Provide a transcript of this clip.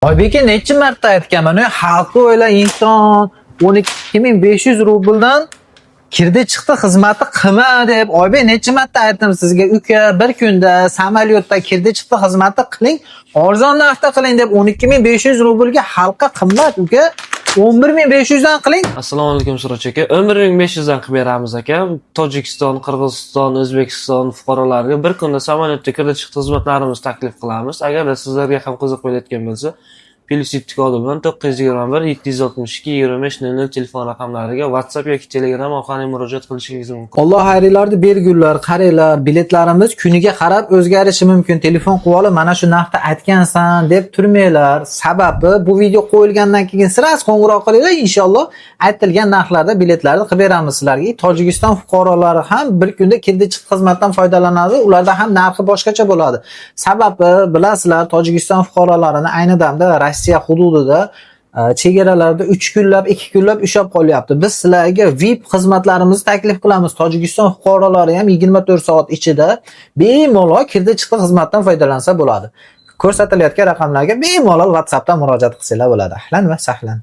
Oybeka necha marta aytganman, xalqni o'yla inson 12.500 rubldan kirdi chiqdi xizmati qilma deb. Oybek necha marta aytdim sizga, uka bir kunda samolyotda kirdi chiqdi xizmati qiling, arzon narxda qiling deb. 12.500 rublga xalqqa qimmat uka. 11.500 dan qiling. Assalomu alaykum Suroj aka. 11.500 dan qilib beramiz aka. Tojikiston, Qirg'iziston, O'zbekiston fuqarolariga bir kunda samolyotda kirdi chiqdi xizmatlarimizni taklif qilamiz. Agarda sizlarga ham qiziq bo'layotgan bo'lsa, + kodi bilan 921 762 2500 telefon raqamlariga WhatsApp yoki Telegram orqali murojaat qilishingiz mumkin. Alloh xayrilarni bergunlar, qaranglar, biletlarimiz kuniga qarab o'zgarishi mumkin. Telefon qilib olib, mana shu narxda aytgansan deb turmanglar. Sababi bu video qo'yilgandan keyin siz qo'ng'iroq qilinglar, inshaalloh aytilgan narxlarda biletlarni qilib beramiz sizlarga. Tojikiston fuqarolari ham bir kunda kirdi chiqdi xizmatdan foydalanadi. Ularda ham narxi boshqacha bo'ladi. Sababi bilasizlar, Tojikiston fuqarolarini ayni damda Rossiya hududida chegaralarda 3 kunlab, 2 kunlab ushlab qolyapti. Biz sizlarga VIP xizmatlarimizni taklif qilamiz. Tojikiston fuqarolari ham 24 soat ichida bemalol kirdi chiqdi xizmatdan foydalansa bo'ladi. Ko'rsatilayotgan raqamlarga bemalol WhatsAppdan murojaat qilsanglar bo'ladi. Ahlan va sahlan.